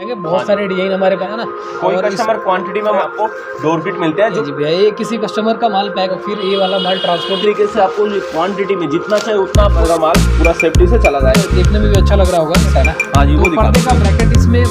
मिलेंगे, बहुत सारे डिजाइन हमारे पास है ना। कोई कस्टमर क्वांटिटी में आपको डोर किट मिलते हैं जी भैया, ये किसी कस्टमर का माल पैक, फिर ये वाला माल ट्रांसपोर्ट तरीके से आपको क्वांटिटी में जितना चाहिए उतना आपका माल पूरा सेफ्टी से चला जाए। देखने में भी अच्छा लग रहा होगा है ना। हाँ जी, वो पर्दे का ब्रैकेट इसमें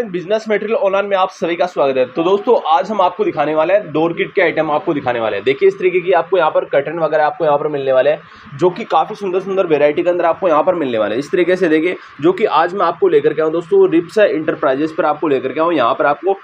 बिजनेस मटेरियल ऑनलाइन में आप सभी का स्वागत है। तो दोस्तों आज हम आपको दिखाने वाले हैं डोर किट के आइटम आपको दिखाने वाले हैं। देखिए इस तरीके की आपको यहाँ पर कर्टन वगैरह आपको यहाँ पर मिलने वाले हैं, जो कि काफ़ी सुंदर सुंदर वेरायटी के अंदर आपको यहाँ पर मिलने वाले हैं। इस तरीके से देखिए जो कि आज मैं आपको लेकर के आऊँ दोस्तों, रिप्स इंटरप्राइजेस पर आपको लेकर के आऊँ। यहाँ पर आपको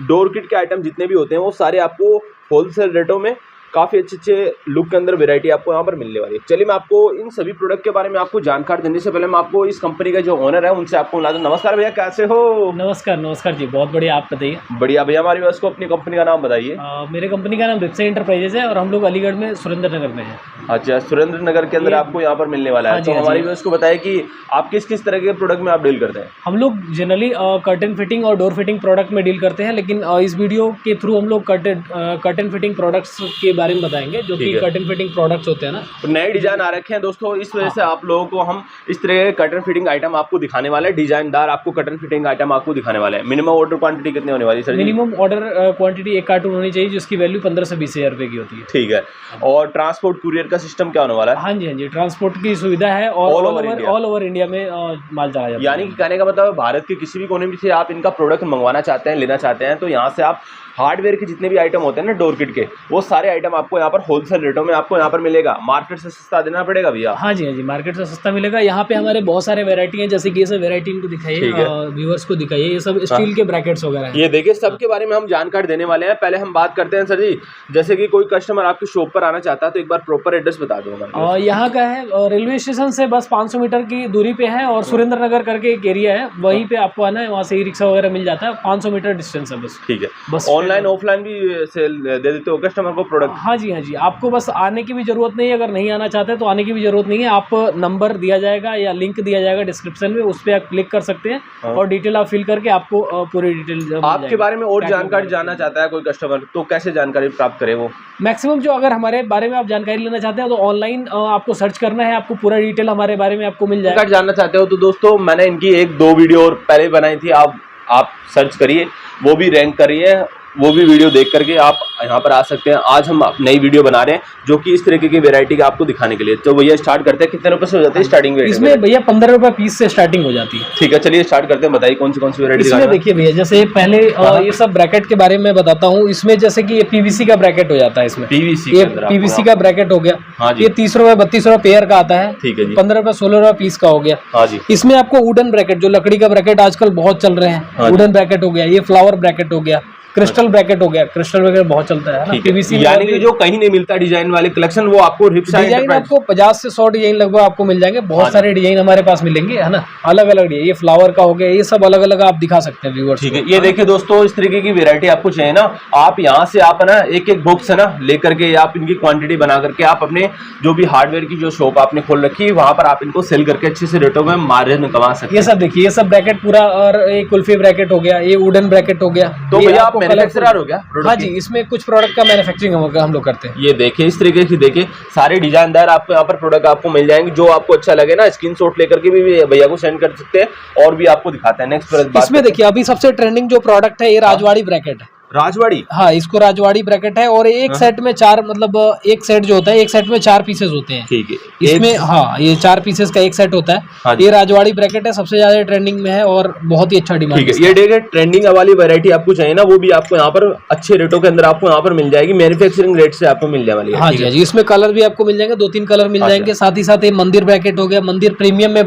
डोर किट के आइटम जितने भी होते हैं वो सारे आपको होलसेल रेटों में काफ़ी अच्छे लुक के अंदर वैरायटी आपको यहाँ पर मिलने वाली है। चलिए मैं आपको इन सभी प्रोडक्ट के बारे में आपको जानकारी देने से पहले मैं आपको इस कंपनी का जो ओनर है उनसे आपको मिला दूं। नमस्कार भैया, कैसे हो? नमस्कार जी, बहुत बढ़िया। आप बताइए। बढ़िया भैया, हमारी व्यवस्था को अपनी कंपनी का नाम बताइए। मेरे कंपनी का नाम रिप्स इंटरप्राइजेस है और हम लोग अलीगढ़ में सुरेंद्र नगर में है। अच्छा, सुरेंद्र नगर के अंदर आपको यहाँ पर मिलने वाला है। तो हमारी व्यवस्था को बताइए कि आप किस किस तरह के प्रोडक्ट में आप डील करते हैं। हम लोग जनरली कर्टन फिटिंग और डोर फिटिंग प्रोडक्ट में डील करते हैं, लेकिन इस वीडियो के थ्रू हम लोग कर्टन फिटिंग प्रोडक्ट्स के बारे में बताएंगे, जो कि कर्टन फिटिंग प्रोडक्ट्स होते हैं ना। तो नए डिजाइन आ रखे हैं दोस्तों, इस वजह से आप लोगों को हम इस तरह के कर्टन फिटिंग आइटम आपको दिखाने वाले हैं। डिजाइनदार आपको कर्टन फिटिंग आइटम आपको दिखाने वाले हैं। मिनिमम ऑर्डर क्वांटिटी कितनी होने वाली है sir? Minimum order quantity 1 cartoon होनी चाहिए, जिसकी वैल्यू 15 से 20 हज़ार रुपये की होती है। ठीक है। और ट्रांसपोर्ट कुरियर का सिस्टम क्या होने वाला है? हाँ जी, ट्रांसपोर्ट की सुविधा है और ऑल ओवर इंडिया में माल चला जाता है। यानी कि कहने का मतलब भारत के किसी भी कोने में से आप इनका प्रोडक्ट मंगवाना चाहते हैं, लेना चाहते हैं, तो यहाँ से आप हार्डवेयर के जितने भी आइटम होते हैं ना डोर किट के, वो सारे आइटम आपको यहाँ पर होलसेल रेटों में आपको यहाँ पर मिलेगा। मार्केट से सस्ता देना पड़ेगा भैया? हाँ जी, मार्केट से सस्ता मिलेगा। यहाँ पे हमारे बहुत सारे वैरायटी हैं, जैसे कि ये सब वैरायटी इनको दिखाइए, व्यूअर्स को दिखाइए। ये सब स्टील के ब्रैकेट्स वगैरह हैं। ये देखिए, सबके बारे में हम जानकारी देने वाले हैं। पहले हम बात करते हैं सर जी, जैसे कि कोई कस्टमर आपकी शॉप पर आना चाहता है तो एक बार प्रॉपर एड्रेस बता दो। यहाँ का है रेलवे स्टेशन से बस 500 मीटर की दूरी पे है और सुरेंद्र नगर करके एक एरिया है, वहीं पे आपको आना है। वहाँ से ई रिक्शा वगैरह मिल जाता है, 500 मीटर डिस्टेंस है बस। ठीक है। बस ऑनलाइन ऑफलाइन भी सेल दे देते हो कस्टमर को प्रोडक्ट? हाँ जी, आपको बस आने की भी जरूरत नहीं है। अगर नहीं आना चाहते तो आने की भी जरूरत नहीं है। आप नंबर दिया जाएगा या लिंक दिया जाएगा डिस्क्रिप्शन में, उस पर आप क्लिक कर सकते हैं और डिटेल आप फिल करके आपको पूरी डिटेल आपके बारे में और जानकारी जानना चाहता है कोई कस्टमर, तो कैसे जानकारी प्राप्त करे वो? मैक्सिमम जो अगर हमारे बारे में आप जानकारी लेना चाहते हैं तो ऑनलाइन आपको सर्च करना है, आपको पूरा डिटेल हमारे बारे में आपको मिल जाएगा। अगर जानना चाहते हो तो दोस्तों मैंने इनकी 1-2 वीडियो और पहले बनाई थी, आप सर्च करिए, वो भी रैंक करिए, वो भी वीडियो देख करके आप यहाँ पर आ सकते हैं। आज हम नई वीडियो बना रहे हैं जो कि इस तरीके की वैरायटी का आपको दिखाने के लिए। तो भैया स्टार्ट करते हैं, कितने रुपए से हो जाती है स्टार्टिंग? इसमें भैया 15 रुपए पीस से स्टार्टिंग हो जाती है। ठीक है, चलिए स्टार्ट करते हैं। बताइए कौन सी वैरायटी? इसमें देखिए भैया, जैसे पहले ये सब ब्रैकेट के बारे में बताता हूँ। इसमें जैसे कि ये पीवीसी का ब्रैकेट हो जाता है। इसमें पीवीसी का ब्रैकेट हो गया, ये 30 रुपए 32 रुपए पेयर का आता है। ठीक है। 15 रुपए 16 रुपए पीस का हो गया। हाँ जी। इसमें आपको वुडन ब्रैकेट, जो लकड़ी का ब्रैकेट आजकल बहुत चल रहे हैं, वुडन ब्रैकेट हो गया। ये फ्लावर ब्रैकेट हो गया, क्रिस्टल ब्रैकेट हो गया। क्रिस्टल ब्रैकेट बहुत चलता है ना पीवीसी, यानी कि जो कहीं नहीं मिलता डिजाइन वाले कलेक्शन, वो आपको रिप्स डिजाइन आपको 50 से 100 डिजाइन लगभग आपको मिल जाएंगे। बहुत सारे डिजाइन हमारे पास मिलेंगे, है ना, अलग अलग डिजाइन। ये फ्लावर का हो गया, ये सब अलग अलग आप दिखा सकते हैं व्यूअर्स। ठीक है। ये देखिए दोस्तों, इस तरीके की वैरायटी आपको चाहिए ना, आप यहाँ से आप ना एक बॉक्स है ना लेकर के, आप इनकी क्वांटिटी बना करके आप अपने जो भी हार्डवेयर की जो शॉप आपने खोल रखी है वहाँ पर आप इनको सेल करके अच्छे से रेटों में मार्जिन कमा सकते हैं। ये सब देखिए, ये सब ब्रैकेट पूरा, और एक कुल्फी ब्रैकेट हो गया, ये वुडन ब्रैकेट हो गया। तो भैया आप मैन्युफैक्चरर हो गया? हाँ जी, इसमें कुछ प्रोडक्ट का मैन्युफैक्चरिंग हम लोग करते हैं। ये देखिए इस तरीके की, देखिए सारे डिजाइनदार आपको यहाँ पर प्रोडक्ट आपको मिल जाएंगे। जो आपको अच्छा लगे ना, स्क्रीनशॉट लेकर के भी भैया को सेंड कर सकते हैं और भी आपको दिखाते हैं। नेक्स्ट इसमें देखिए, अभी सबसे ट्रेंडिंग जो प्रोडक्ट है ये राजवाड़ी ब्रैकेट है। राजवाड़ी? हाँ, इसको राजवाड़ी ब्रैकेट है। और एक सेट में 4, मतलब एक सेट जो होता है, एक सेट में 4 पीसेस होते हैं। ठीक है। इसमें हाँ, ये 4 पीसेस का एक सेट होता है। हाँ, ये राजवाड़ी ब्रैकेट है, सबसे ज्यादा ट्रेंडिंग में है और बहुत ही अच्छा डिमांड। ठीक है। ये देखिए ट्रेंडिंग वाली वैरायटी आपको चाहिए ना, वो भी आपको यहाँ पर अच्छे रेटों के अंदर आपको यहाँ पर मिल जाएगी। मैन्युफैक्चरिंग रेट से आपको मिल जाने वाली है। हाँ जी, इसमें कलर भी आपको मिल जाएंगे, 2-3 कलर मिल जाएंगे। साथ ही साथ ये मंदिर ब्रैकेट हो गया, मंदिर प्रीमियम में,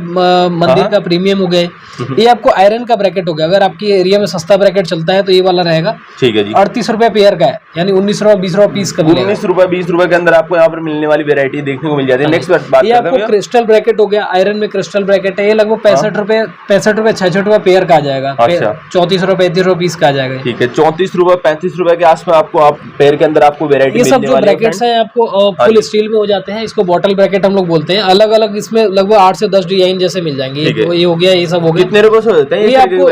मंदिर का प्रीमियम हो गया। ये आपको आयरन का ब्रैकेट हो गया। अगर आपकी एरिया में सस्ता ब्रैकेट चलता है तो ये वाला रहेगा। ठीक है जी। 38 रुपए पेयर का है, यानी 19 रुपए 20 रुपए पीस का मिलेगा। 19 रुपए 20 रुपए के अंदर आपको यहाँ पर मिलने वाली वेरायटी देखने को मिल जाती है। नेक्स्ट बात ये करते आपको हैं क्रिस्टल ब्रैकेट हो गया, आयरन में क्रिस्टल ब्रैकेट है, ये लगभग 65 रुपए 66 रुपए पेयर का आ जाएगा। अच्छा। 34 रुपए 35 रुपए पीस का आ जाएगा। ठीक है, 34 रुपए 35 रुपए के आसपास आपको आप पेयर के अंदर आपको वेरायटी ये सब मिलने जो वाली है। ब्रैकेट्स हैं आपको फुल स्टील में हो जाते हैं, इसको बॉटल ब्रैकेट हम लोग बोलते हैं। अलग अलग इसमें लगभग 8 से 10 डिजाइन जैसे मिल जाएंगे। ये हो गया, ये सब हो गया। कितने रुपए से होते हैं ये आपको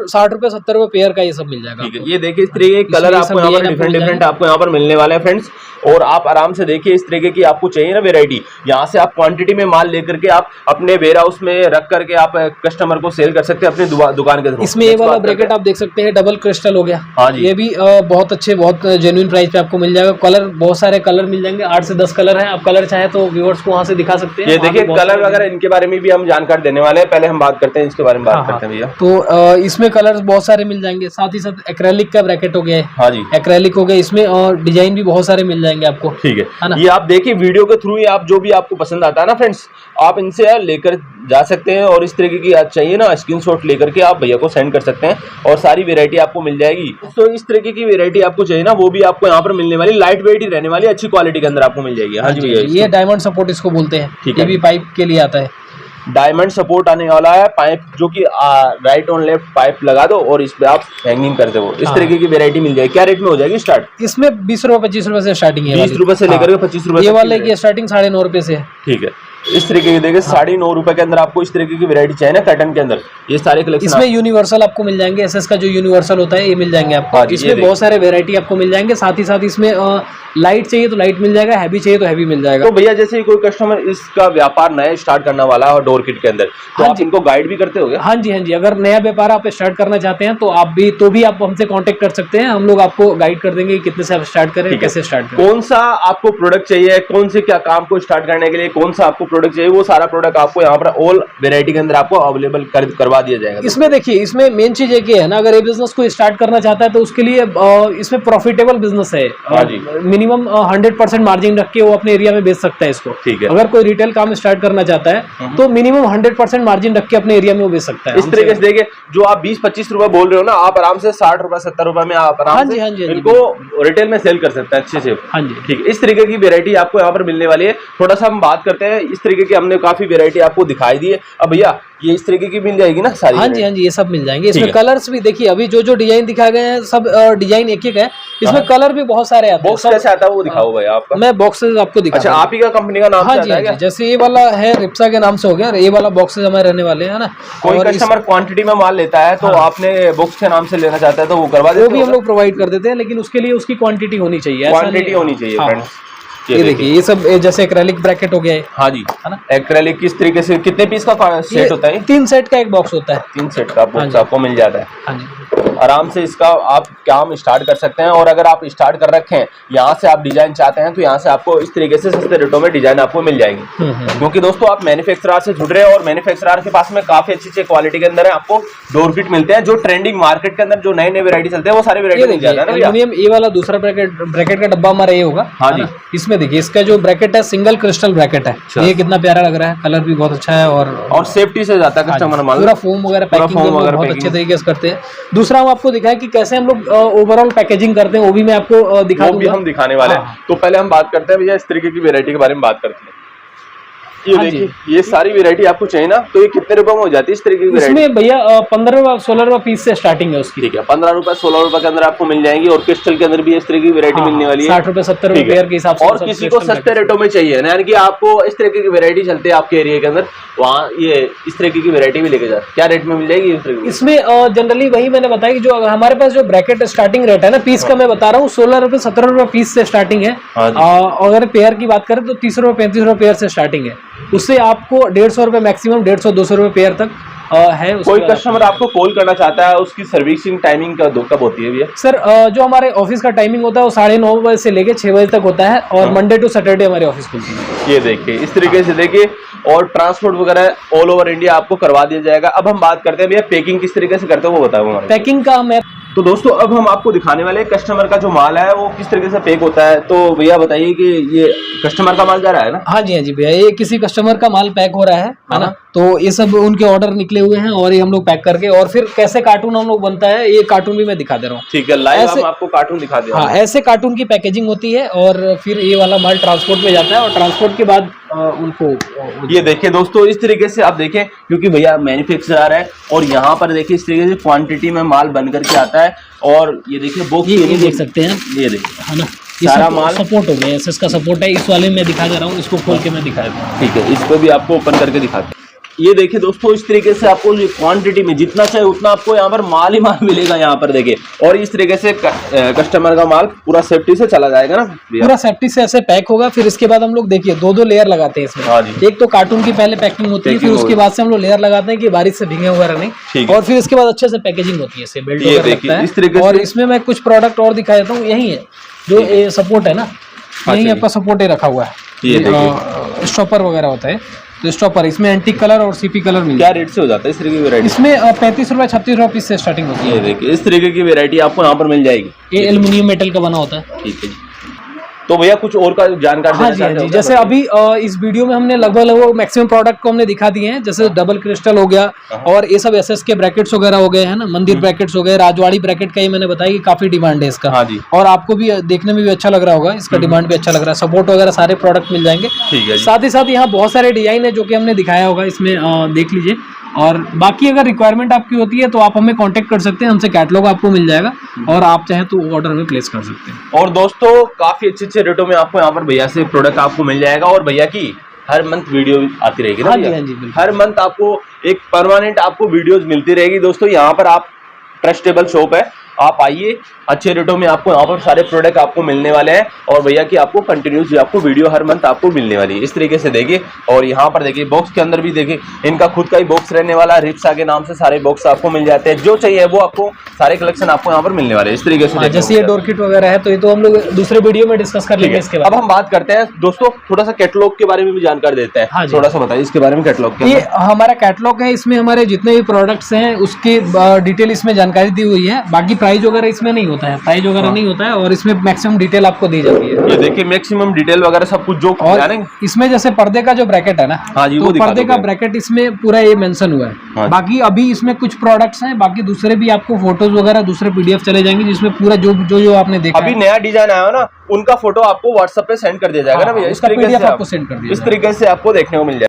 60 रुपए 70 रुपए पेयर का ये सब मिल जाएगा। ठीक है, ये देखिए इस तरीके के कलर आपको यहाँ पर डिफरेंट आपको यहाँ पर मिलने वाले हैं फ्रेंड्स। और आप आराम से देखिए, इस तरीके की आपको चाहिए ना वेरायटी, यहाँ से आप क्वांटिटी में माल लेकर के आप अपने वेयर हाउस में रख करके आप कस्टमर को सेल कर सकते हैं अपनी दुकान के थ्रू। इसमें ये वाला ब्रैकेट आप देख सकते हैं, डबल क्रिस्टल हो गया। हाँ जी। ये भी बहुत अच्छे, बहुत जेन्युइन प्राइस पे आपको मिल जाएगा। कलर, बहुत सारे कलर मिल जाएंगे, 8 से 10 कलर हैं। आप कलर चाहे तो व्यूअर्स को वहाँ से दिखा सकते हैं। ये देखिए कलर वगैरह इनके बारे में भी हम जानकारी देने वाले हैं। पहले हम बात करते हैं इसके बारे में बात करते हैं भैया। तो इसमें कलर्स बहुत सारे मिल जाएंगे, साथ ही साथ एक्रेलिक का ब्रैकेट हो गया। हाँ जी, एक्रेलिक हो गया, इसमें डिजाइन भी बहुत सारे मिल जाएंगे आपको। ठीक है, ये आप देखिए वीडियो के थ्रू ही आप जो भी आपको पसंद आता है ना फ्रेंड्स, आप इनसे लेकर जा सकते हैं। और इस तरीके की चाहिए ना, स्क्रीनशॉट लेकर के आप भैया को सेंड कर सकते हैं और सारी वेरायटी आपको मिल जाएगी। तो इस तरीके की वेरायटी आपको चाहिए ना, वो भी आपको यहाँ पर मिलने वाली, लाइट वेट ही रहने वाली, अच्छी क्वालिटी के अंदर आपको मिल जाएगी। हाँ जी भैया, ये डायमंड सपोर्ट इसको बोलते हैं। ठीक है, ये भी पाइप के लिए आता है। डायमंड सपोर्ट आने वाला है, पाइप जो कि राइट ऑन लेफ्ट पाइप लगा दो और इस पे आप हैंगिंग कर दो। इस तरीके की वेरायटी मिल जाएगी। क्या रेट में हो जाएगी स्टार्ट? इसमें 20 रुपए 25 रुपए से स्टार्टिंग है। 20 रुपए से लेकर 25 रुपए। ये वाले की स्टार्टिंग 9.5 रुपए से है। ठीक है, इस तरीके की देखिए 9.5 रुपए के अंदर आपको इस तरीके की वेरायटी चाहिए ना कॉटन के अंदर, ये सारे कलेक्शन इसमें यूनिवर्सल आपको मिल जाएंगे। एसएस का जो यूनिवर्सल होता है ये मिल जाएंगे आपको। इसमें बहुत सारे वेरायटी आपको मिल जाएंगे। साथ ही साथ इसमें लाइट चाहिए तो लाइट मिल जाएगा, हैवी चाहिए तो हैवी मिल जाएगा। तो भैया जैसे कोई कस्टमर इसका व्यापार नया स्टार्ट करना वाला है और डोर किट के अंदर, तो आप इनको गाइड भी करते होगे? हाँ जी, हाँ जी। अगर नया व्यापार आप स्टार्ट करना चाहते हैं तो आप हमसे कांटेक्ट कर सकते हैं। हम लोग आपको गाइड कर देंगे कितने से आप स्टार्ट करें, कैसे स्टार्ट करें, कौन सा आपको प्रोडक्ट चाहिए, कौन से क्या काम को स्टार्ट करने के लिए कौन सा आपको प्रोडक्ट चाहिए, वो सारा प्रोडक्ट आपको यहाँ पर ऑल वेरायटी के अंदर आपको अवेलेबल करवा दिया जाएगा। इसमें देखिए, इसमें मेन चीज एक है ना, अगर ये बिजनेस को स्टार्ट करना चाहता है तो उसके लिए इसमें प्रॉफिटेबल बिजनेस है। मिनिमम 100% मार्जिन रख के वो अपने एरिया में बेच सकता है इसको। ठीक है, अगर कोई रिटेल काम स्टार्ट करना चाहता है तो मिनिमम 100% मार्जिन रख के अपने एरिया में वो बेच सकता है। इस तरीके से देखिए, जो आप 20-25 रुपए बोल रहे हो ना, आप आराम से 60 रुपए 70 रुपए में आप आराम से इनको रिटेल में सेल कर सकते हैं अच्छे से। हाँ जी, ठीक है, इस तरीके की वेरायटी आपको यहाँ पर मिलने वाली है। थोड़ा सा हम बात करते हैं, इस तरीके की हमने काफी वेरायटी आपको दिखाई दी है। अब भैया ये इस तरीके की मिल जाएगी ना सारी? हाँ जी, हाँ जी, ये सब मिल जाएंगे। इसमें कलर्स भी देखिए, अभी जो जो डिजाइन दिखाए गए हैं सब डिजाइन एक एक है। इसमें कलर भी बहुत सारे आते हैं। बॉक्स कैसे आता है वो दिखाओ भाई आपका। मैं बॉक्सेस आपको दिखा। अच्छा, आप ही का कंपनी का नाम? हाँ जी, हाँ जी। जैसे ये वाला है रिप्सा के नाम से हो गया, ये वाला बॉक्सेस हमारे रहने वाले हैं ना। कोई कस्टमर क्वांटिटी में माल लेता है तो आपने बॉक्स के नाम से लेना चाहता है तो वो करवा देते हैं? वो भी हम लोग प्रोवाइड कर देते हैं, लेकिन उसके लिए उसकी क्वांटिटी होनी चाहिए। क्वांटिटी होनी चाहिए फ्रेंड्स। ये देखिए, ये सब जैसे एक्रेलिक ब्रैकेट हो गया है। हाँ जी, है ना। एक्रेलिक किस तरीके से, कितने पीस का सेट होता है? 3 सेट का एक बॉक्स होता है। 3 सेट का बॉक्स आपको मिल जाता है। हाँ जी, आराम से इसका आप काम स्टार्ट कर सकते हैं। और अगर आप स्टार्ट कर रखे हैं, यहाँ से आप डिजाइन चाहते हैं तो यहाँ से आपको इस तरीके से सस्ते रेटों में डिजाइन आपको मिल जाएंगे। क्योंकि दोस्तों आप मैन्युफैक्चरर से जुड़ रहे हैं और मैन्युफैक्चरर के पास में काफी अच्छी क्वालिटी के अंदर है आपको डोर किट मिलते हैं। जो ट्रेंडिंग मार्केट के अंदर जो नए नए वेरायटी चलते हैं वो सारे वेरायटी मिल जाता है ना। ये वाला दूसरा ब्रैकेट का डब्बा हमारा ये होगा। हाँ जी, इसमें देखिए, इसका जो ब्रैकेट है सिंगल क्रिस्टल ब्रैकेट है। ये कितना प्यारा लग रहा है, कलर भी बहुत अच्छा है और सेफ्टी से जाता है कस्टमर माल। पूरा फोम वगैरह पैकिंग बहुत अच्छे तरीके से करते हैं। दूसरा हम आपको दिखाएं कि कैसे हम लोग ओवरऑल पैकेजिंग करते हैं, वो भी मैं आपको दिखा दूंगा। वो भी हम दिखाने वाले हैं। तो पहले हम बात करते हैं भैया इस तरीके की वेरायटी के बारे में बात करते हैं। ये देखिए, ये सारी वेरायटी आपको चाहिए ना, तो ये कितने रुपए में हो जाती है इस तरीके की वेरायटी? इसमें भैया 15-16 रुपए पीस से स्टार्टिंग है उसकी। ठीक है, 15 रुपए 16 रुपए के अंदर आपको मिल जाएंगी। और क्रिस्टल के अंदर भी इस तरीके की वेरायटी मिलने वाली है। 60 रुपए 70 रुपए पेयर के हिसाब से। और किसी को सस्ते रेटों में चाहिए ना, यानी कि आपको इस तरीके की वेरायटी चलती है आपके एरिया के अंदर, वहाँ ये इस तरीके की वेरायटी भी लेके जाए, क्या रेट में मिल जाएगी इस तरीके? इसमें जनरली वही मैंने बताया कि जो हमारे पास जो ब्रैकेट स्टार्टिंग रेट है ना पीस का, मैं बता रहा हूँ 16 रुपए 17 रुपए पीस से स्टार्टिंग है। अगर पेयर की बात करें तो 30 रुपए 35 रुपए पेयर से स्टार्टिंग है। उससे आपको 150 रुपए मैक्सिमम 150-200 रुपए पेयर तक है। कोई कस्टमर आपको कॉल करना चाहता है, उसकी सर्विसिंग टाइमिंग कब होती है भैया? सर जो हमारे ऑफिस का टाइमिंग होता है वो 9:30 बजे से लेके 6 बजे तक होता है और मंडे टू सैटरडे हमारे ऑफिस खुलती है। ये देखिए, इस तरीके से देखिए, और ट्रांसपोर्ट वगैरह ऑल ओवर इंडिया आपको करवा दिया जाएगा। अब हम बात करते हैं भैया पैकिंग किस तरीके से करते हो वो बताओ हमारे। पैकिंग का मैं तो दोस्तों अब हम आपको दिखाने वाले कस्टमर का जो माल है वो किस तरीके से पैक होता है। तो भैया बताइए कि ये कस्टमर का माल जा रहा है ना? हाँ जी, हाँ जी भैया, ये किसी कस्टमर का माल पैक हो रहा है ना। तो ये सब उनके ऑर्डर निकले हुए हैं और ये हम लोग पैक करके, और फिर कैसे कार्टून हम लोग बनता है ये कार्टून भी मैं दिखा दे रहा हूँ। ठीक है, लाइव हम आपको कार्टून दिखा दे रहा हूं। हाँ, ऐसे कार्टून की पैकेजिंग होती है और फिर ये वाला माल ट्रांसपोर्ट में जाता है और ट्रांसपोर्ट के बाद उनको ये देखिए दोस्तों, इस तरीके से आप देखें, क्योंकि भैया मैन्युफैक्चरर है और यहाँ पर देखिए इस तरीके से क्वांटिटी में माल बन करके आता है। और ये देखिए बॉक्स ये देख सकते हैं, ये देखिए है ना, सारा माल सपोर्ट हो गया, एसएस का सपोर्ट है। इस वाले में दिखा दे रहा हूँ, इसको खोल के मैं दिखा देता हूँ। ठीक है, इसको भी आपको ओपन करके दिखाते हैं। ये देखिए दोस्तों, इस तरीके से आपको क्वांटिटी में जितना चाहिए उतना आपको यहाँ पर माल ही माल मिलेगा यहाँ पर देखिए। और इस तरीके से कस्टमर का माल पूरा सेफ्टी से चला जाएगा ना, पूरा सेफ्टी से ऐसे पैक होगा। फिर इसके बाद हम लोग देखिए दो लेयर लगाते हैं इसमें। हाँ जी। एक तो कार्टून की पहले पैकिंग होती है, फिर उसके बाद से हम लोग लेयर लगाते हैं कि बारिश से भीगे वगैरह नहीं, और फिर इसके बाद अच्छे से पैकेजिंग होती है, इसे बेल्ट वगैरह लगता है। इस तरीके और इसमें मैं कुछ प्रोडक्ट और दिखा देता हूँ। यही है जो सपोर्ट है ना, यही आपका सपोर्ट रखा हुआ है, ये स्टॉपर वगैरह होता है। तो स्टॉपर इसमें एंटीक कलर और सीपी कलर मिलता है। क्या रेट से हो जाता है इस तरीके की वैरायटी? इसमें 35 रुपए 36 रुपए पीस से स्टार्टिंग होती है। ये देखिए इस तरीके की वैरायटी आपको यहाँ पर मिल जाएगी। ये एल्युमिनियम मेटल का बना होता है। ठीक है, तो भैया कुछ और का जानकारी हाँ जी, हाँ जी। जैसे अभी इस वीडियो में हमने लगभग मैक्सिमम प्रोडक्ट को हमने दिखा दिए हैं। जैसे डबल क्रिस्टल हो गया और ये सब एसएस के ब्रैकेट्स वगैरह हो गए हैं ना, मंदिर ब्रैकेट्स हो गए, राजवाड़ी ब्रैकेट का ही मैंने बताया कि काफी डिमांड है इसका। हाँ जी। और आपको भी देखने में भी अच्छा लग रहा होगा, इसका डिमांड भी अच्छा लग रहा है। सपोर्ट वगैरह सारे प्रोडक्ट मिल जाएंगे। ठीक है। साथ ही साथ यहाँ बहुत सारे डिजाइन है जो कि हमने दिखाया होगा, इसमें देख लीजिए। और बाकी अगर रिक्वायरमेंट आपकी होती है तो आप हमें कांटेक्ट कर सकते हैं, हमसे कैटलॉग आपको मिल जाएगा और आप चाहें तो ऑर्डर में प्लेस कर सकते हैं। और दोस्तों काफी अच्छे रेटों में आपको यहाँ पर भैया से प्रोडक्ट आपको मिल जाएगा। और भैया की हर मंथ वीडियो आती रहेगी ना? हाँ जी, हाँ जी, बिल्कुल। हर मंथ आपको एक परमानेंट आपको वीडियोज मिलती रहेगी। दोस्तों यहाँ पर आप ट्रस्टेबल शॉप है, आप आइए, अच्छे रेटों में आपको यहाँ पर सारे प्रोडक्ट आपको मिलने वाले हैं। और भैया की आपको कंटिन्यूस आपको वीडियो हर मंथ आपको मिलने वाली है। इस तरीके से देखिए, और यहाँ पर देखिए बॉक्स के अंदर भी देखिए इनका खुद का ही बॉक्स रहने वाला है। रिप्सा के नाम से सारे बॉक्स आपको मिल जाते हैं, जो चाहिए वो आपको सारे कलेक्शन आपको यहाँ पर मिलने वाले हैं। इस तरीके से जैसे ये डोर किट वगैरह है तो ये तो हम लोग दूसरे वीडियो में डिस्कस कर लेंगे इसके बाद। अब हम बात करते हैं दोस्तों, थोड़ा सा कैटलॉग के बारे में भी जानकारी देते हैं। हाँ, थोड़ा सा बताइए इसके बारे में कैटलॉग के। ये हमारा कैटलॉग है, इसमें हमारे जितने भी प्रोडक्ट्स हैं उसकी डिटेल इसमें जानकारी दी हुई है। बाकी प्राइस वगैरह इसमें नहीं होता है, प्राइस वगैरह नहीं होता है, और इसमें मैक्सिमम डिटेल आपको दी जाती है। ये देखिए मैक्सिमम डिटेल वगैरह सब कुछ जो जानेंगे। इसमें जैसे पर्दे का जो ब्रैकेट है ना, हाँ जी, तो वो पर्दे का ब्रैकेट इसमें पूरा ये मेंशन हुआ है। हाँ, बाकी अभी इसमें कुछ प्रोडक्ट्स हैं, बाकी दूसरे भी आपको फोटोज वगैरह दूसरे पीडीएफ चले जाएंगे जिसमें पूरा जो आपने देखा अभी नया डिजाइन आया ना, उनका फोटो आपको व्हाट्सएप पे सेंड कर दिया जाएगा ना भैया। इस तरीके से आपको सेंड कर दिया, इस तरीके से आपको देखने को मिल जाएगा।